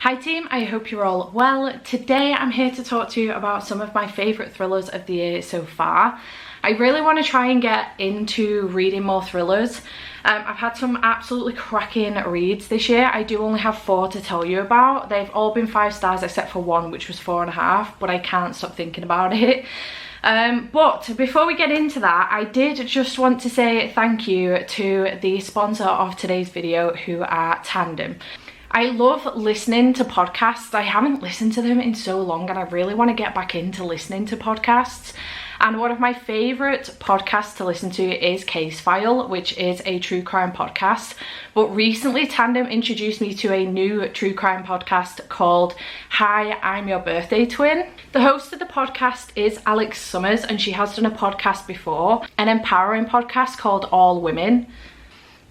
Hi team, I hope you're all well. Today I'm here to talk to you about some of my favourite thrillers of the year so far. I really want to try and get into reading more thrillers. I've had some absolutely cracking reads this year. I do only have 4 to tell you about. They've all been 5 stars except for one, which was 4.5, but I can't stop thinking about it. But before we get into that, I did just want to say thank you to the sponsor of today's video, who are Tandem. I love listening to podcasts. I haven't listened to them in so long and I really want to get back into listening to podcasts. And one of my favourite podcasts to listen to is Case File, which is a true crime podcast. But recently Tandem introduced me to a new true crime podcast called Hi, I'm Your Birthday Twin. The host of the podcast is Alex Summers, and she has done a podcast before, an empowering podcast called All Women.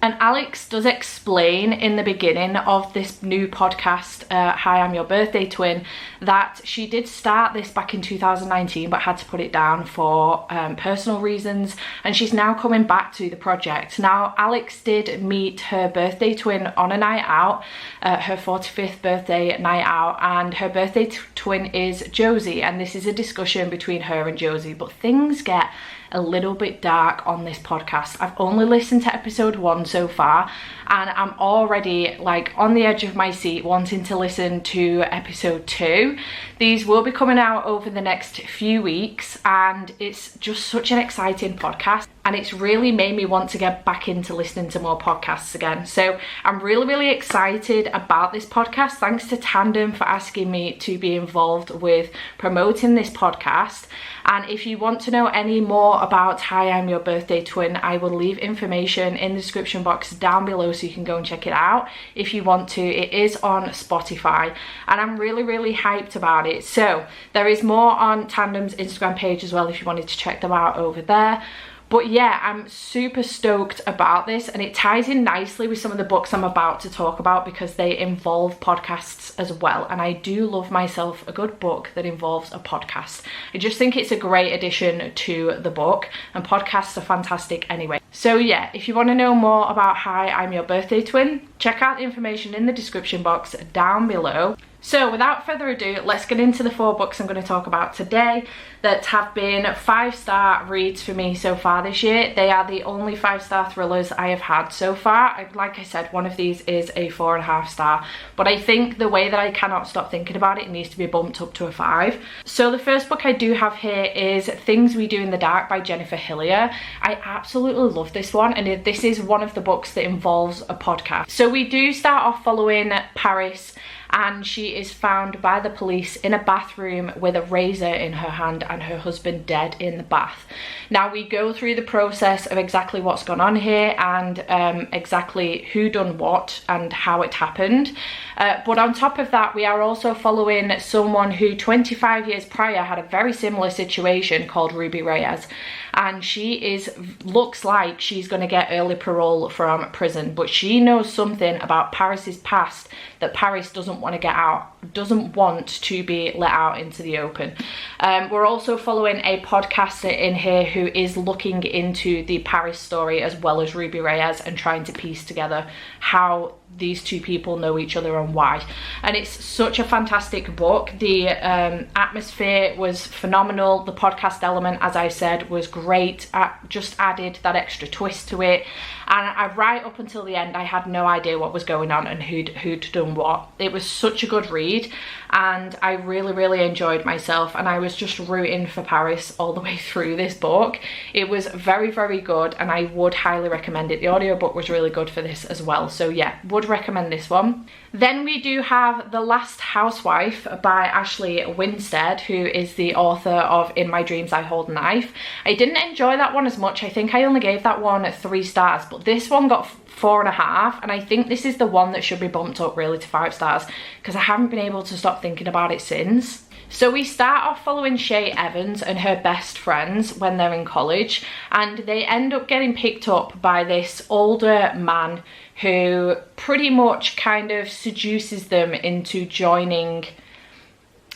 And Alex does explain in the beginning of this new podcast, Hi, I'm Your Birthday Twin, that she did start this back in 2019 but had to put it down for personal reasons, and she's now coming back to the project. Now, Alex did meet her birthday twin on a night out, her 45th birthday night out, and her birthday twin is Josie, and this is a discussion between her and Josie, but things get a little bit dark on this podcast. I've only listened to episode 1 so far and I'm already like on the edge of my seat wanting to listen to episode 2. These will be coming out over the next few weeks and it's just such an exciting podcast, and it's really made me want to get back into listening to more podcasts again. So I'm really excited about this podcast. Thanks to Tandem for asking me to be involved with promoting this podcast. And if you want to know any more about Hi, I'm Your Birthday Twin, I will leave information in the description box down below so you can go and check it out if you want to. It is on Spotify and I'm really hyped about it. So there is more on Tandem's Instagram page as well if you wanted to check them out over there. But yeah, I'm super stoked about this, and it ties in nicely with some of the books I'm about to talk about because they involve podcasts as well. And I do love myself a good book that involves a podcast. I just think it's a great addition to the book, and podcasts are fantastic anyway. So yeah, if you want to know more about Hi, I'm Your Birthday Twin, check out the information in the description box down below. So without further ado, let's get into the 4 books I'm going to talk about today that have been 5-star reads for me so far this year. They are the only 5-star thrillers I have had so far. Like I said, one of these is a 4.5 star, but I think the way that I cannot stop thinking about it needs to be bumped up to a 5. So the first book I do have here is Things We Do in the Dark by Jennifer Hillier. I absolutely love this one, and this is one of the books that involves a podcast. So we do start off following Paris, and she is found by the police in a bathroom with a razor in her hand and her husband dead in the bath. Now we go through the process of exactly what's gone on here and exactly who done what and how it happened. But on top of that, we are also following someone who 25 years prior had a very similar situation called Ruby Reyes, and she looks like she's going to get early parole from prison, but she knows something about Paris's past that Paris doesn't want to get out, doesn't want to be let out into the open. We're also following a podcaster in here who is looking into the Paris story as well as Ruby Reyes and trying to piece together how these two people know each other and why. And it's such a fantastic book. The atmosphere was phenomenal. The podcast element, as I said, was great. Just added that extra twist to it. And right up until the end, I had no idea what was going on and who'd done what. It was such a good read and I really enjoyed myself, and I was just rooting for Paris all the way through this book. It was very good and I would highly recommend it. The audiobook was really good for this as well, so yeah, would recommend this one. Then we do have The Last Housewife by Ashley Winstead, who is the author of In My Dreams I Hold a Knife. I didn't enjoy that one as much. I think I only gave that one 3 stars, but this one got 4.5, and I think this is the one that should be bumped up really to 5 stars because I haven't been able to stop thinking about it since. So we start off following Shay Evans and her best friends when they're in college, and they end up getting picked up by this older man who pretty much kind of seduces them into joining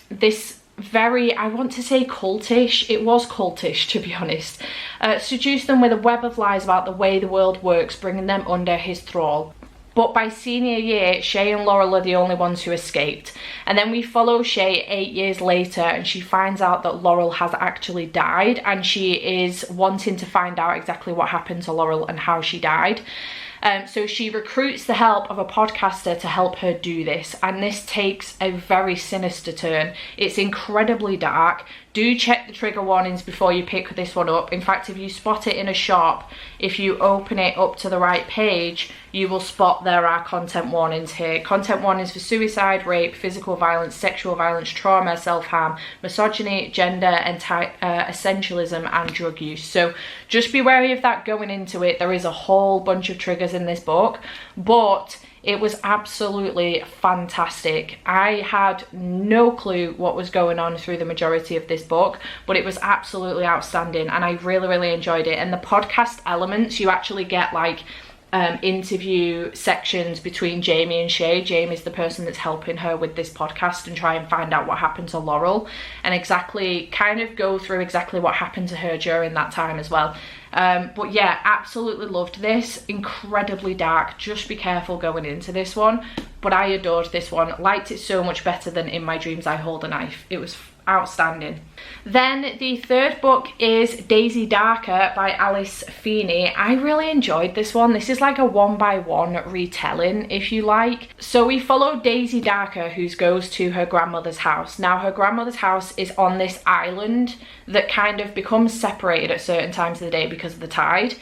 this very, I want to say cultish, it was cultish to be honest, seduced them with a web of lies about the way the world works, bringing them under his thrall. But by senior year, Shay and Laurel are the only ones who escaped. And then we follow Shay 8 years later, and she finds out that Laurel has actually died, and she is wanting to find out exactly what happened to Laurel and how she died. So she recruits the help of a podcaster to help her do this, and this takes a very sinister turn. It's incredibly dark. Do check the trigger warnings before you pick this one up. In fact, if you spot it in a shop, if you open it up to the right page, you will spot there are content warnings here. Content warnings for suicide, rape, physical violence, sexual violence, trauma, self-harm, misogyny, gender, essentialism, and drug use. So just be wary of that going into it. There is a whole bunch of triggers in this book, but it was absolutely fantastic. I had no clue what was going on through the majority of this book, but it was absolutely outstanding, and I really, really enjoyed it. And the podcast elements, you actually get like interview sections between Jamie and Shay. Jamie's the person that's helping her with this podcast and try and find out what happened to Laurel, and exactly kind of go through exactly what happened to her during that time as well. But yeah, absolutely loved this. Incredibly dark. Just be careful going into this one. But I adored this one. Liked it so much better than In My Dreams I Hold a Knife. It was outstanding. Then the third book is Daisy Darker by Alice Feeney. I really enjoyed this one. This is like a one-by-one retelling, if you like. So we follow Daisy Darker, who goes to her grandmother's house. Now her grandmother's house is on this island that kind of becomes separated at certain times of the day because of the tide.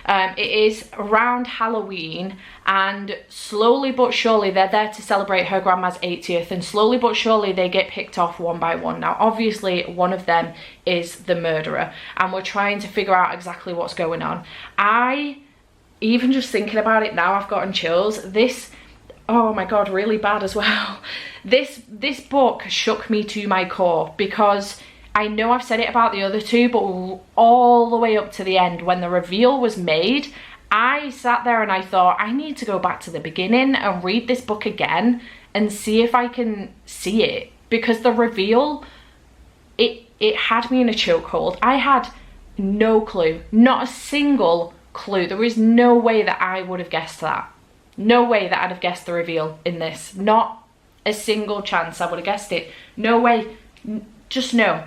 It is around Halloween, and slowly but surely they're there to celebrate her grandma's 80th, and slowly but surely they get picked off one by one. Now obviously one of them is the murderer, and we're trying to figure out exactly what's going on. Even just thinking about it now, I've gotten chills. This, oh my god, really bad as well. This book shook me to my core, because I know I've said it about the other two, but all the way up to the end, when the reveal was made, I sat there and I thought, I need to go back to the beginning and read this book again and see if I can see it. Because the reveal, it had me in a chokehold. I had no clue, not a single clue. There is no way that I would have guessed that. No way that I'd have guessed the reveal in this. Not a single chance I would have guessed it. No way. Just no.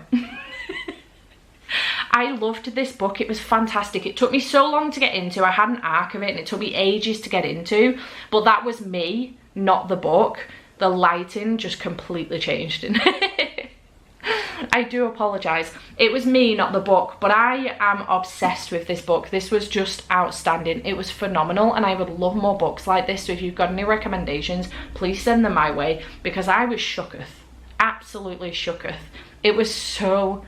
I loved this book. It was fantastic. It took me so long to get into. I had an arc of it and it took me ages to get into, but that was me, not the book. The lighting just completely changed in it. I do apologise. It was me, not the book, but I am obsessed with this book. This was just outstanding. It was phenomenal, and I would love more books like this. So if you've got any recommendations, please send them my way, because I was shooketh. Absolutely shooketh. It was so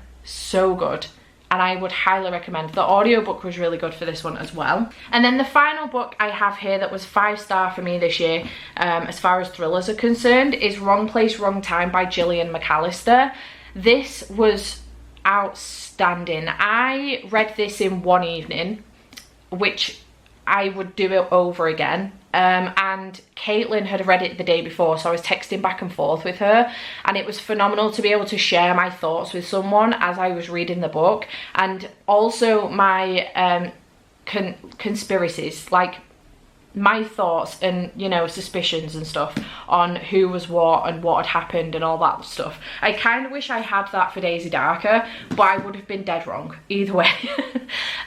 good, and I would highly recommend. The audiobook was really good for this one as well. And then the final book I have here that was 5-star for me this year, as far as thrillers are concerned, is Wrong Place, Wrong Time by Gillian McAllister. This was outstanding. I read this in one evening, which I would do it over again. And Caitlin had read it the day before, so I was texting back and forth with her, and it was phenomenal to be able to share my thoughts with someone as I was reading the book, and also my conspiracies, like my thoughts and, you know, suspicions and stuff on who was what and what had happened and all that stuff. I kind of wish I had that for Daisy Darker, but I would have been dead wrong either way.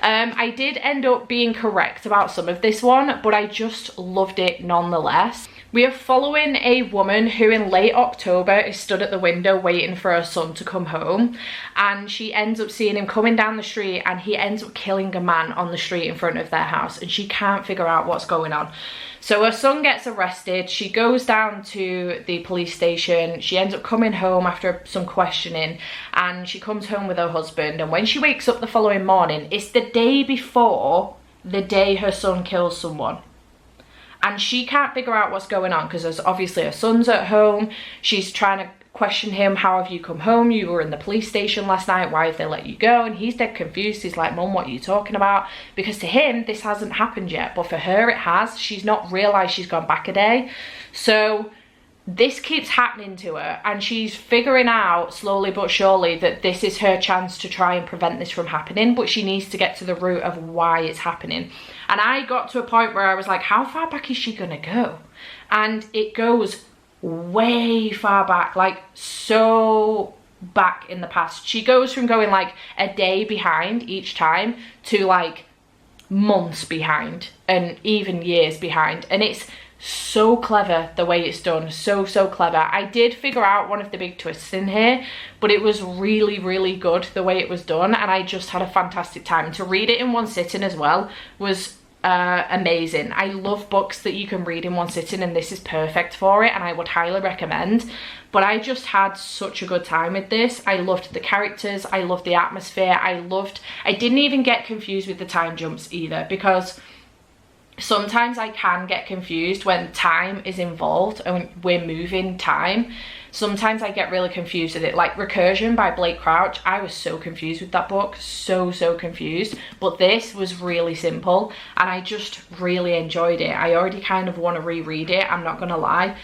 I did end up being correct about some of this one, but I just loved it nonetheless. We are following a woman who in late October is stood at the window waiting for her son to come home, and she ends up seeing him coming down the street, and he ends up killing a man on the street in front of their house, and she can't figure out what's going on. So her son gets arrested. She goes down to the police station. She ends up coming home after some questioning, and she comes home with her husband, and when she wakes up the following morning, it's the day before the day her son kills someone. And she can't figure out what's going on, because obviously her son's at home. She's trying to question him. How have you come home? You were in the police station last night. Why have they let you go? And he's dead confused. He's like, Mum, what are you talking about? Because to him, this hasn't happened yet. But for her, it has. She's not realised she's gone back a day. So this keeps happening to her, and she's figuring out slowly but surely that this is her chance to try and prevent this from happening, but she needs to get to the root of why it's happening. And I got to a point where I was like, how far back is she gonna go? And it goes way far back, like so back in the past. She goes from going like a day behind each time to like months behind and even years behind, and it's so clever the way it's done. So clever. I did figure out one of the big twists in here, but it was really good the way it was done, and I just had a fantastic time. To read it in one sitting as well was amazing. I love books that you can read in one sitting, and this is perfect for it, and I would highly recommend. But I just had such a good time with this. I loved the characters, I loved the atmosphere, I didn't even get confused with the time jumps either, because sometimes I can get confused when time is involved and we're moving time. Sometimes I get really confused with it. Like Recursion by Blake Crouch, I was so confused with that book, so confused. But this was really simple, and I just really enjoyed it. I already kind of want to reread it, I'm not gonna lie.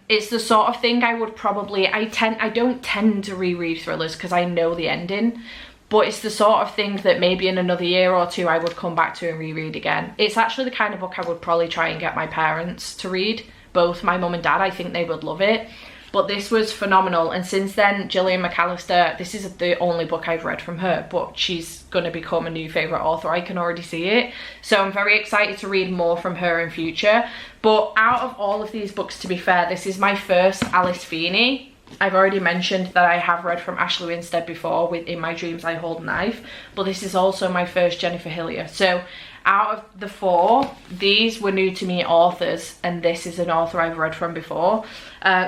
It's the sort of thing I would probably, I don't tend to reread thrillers because I know the ending, but it's the sort of thing that maybe in another year or two I would come back to and reread again. It's actually the kind of book I would probably try and get my parents to read, both my mum and dad. I think they would love it. But this was phenomenal, and since then, Gillian McAllister, this is the only book I've read from her, but she's going to become a new favourite author. I can already see it. So I'm very excited to read more from her in future. But out of all of these books, to be fair, this is my first Alice Feeney. I've already mentioned that I have read from Ashley Winstead before with In My Dreams I Hold a Knife, but this is also my first Jennifer Hillier. So out of the four, these were new to me authors, and this is an author I've read from before.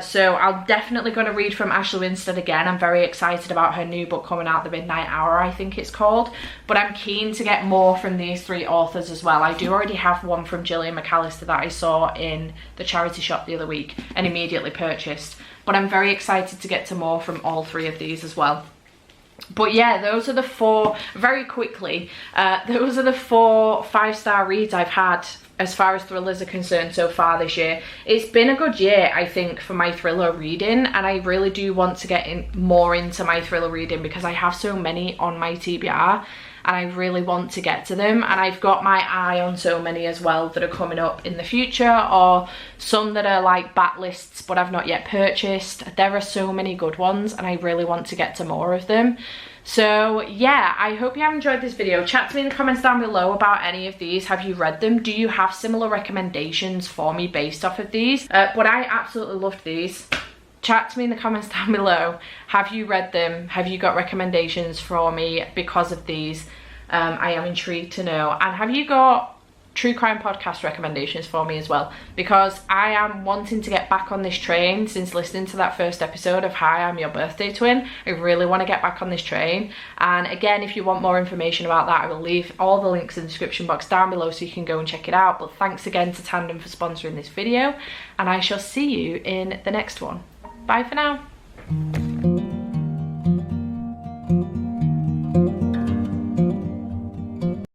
So I'm definitely going to read from Ashley Winstead again. I'm very excited about her new book coming out, The Midnight Hour, I think it's called. But I'm keen to get more from these three authors as well. I do already have one from Gillian McAllister that I saw in the charity shop the other week and immediately purchased. But I'm very excited to get to more from all three of these as well. But yeah, those are the four, very quickly, those are the 4 5-star reads I've had as far as thrillers are concerned so far this year. It's been a good year, I think, for my thriller reading, and I really do want to get more into my thriller reading because I have so many on my TBR and I really want to get to them, and I've got my eye on so many as well that are coming up in the future, or some that are like backlists but I've not yet purchased. There are so many good ones and I really want to get to more of them. So yeah, I hope you have enjoyed this video. Chat to me in the comments down below about any of these. Have you read them? Do you have similar recommendations for me based off of these? But I absolutely loved these. Chat to me in the comments down below. Have you read them? Have you got recommendations for me because of these? I am intrigued to know. And have you got true crime podcast recommendations for me as well? Because I am wanting to get back on this train since listening to that first episode of Hi, I'm Your Birthday Twin. I really want to get back on this train. And again, if you want more information about that, I will leave all the links in the description box down below so you can go and check it out. But thanks again to Tandem for sponsoring this video, and I shall see you in the next one. Bye for now.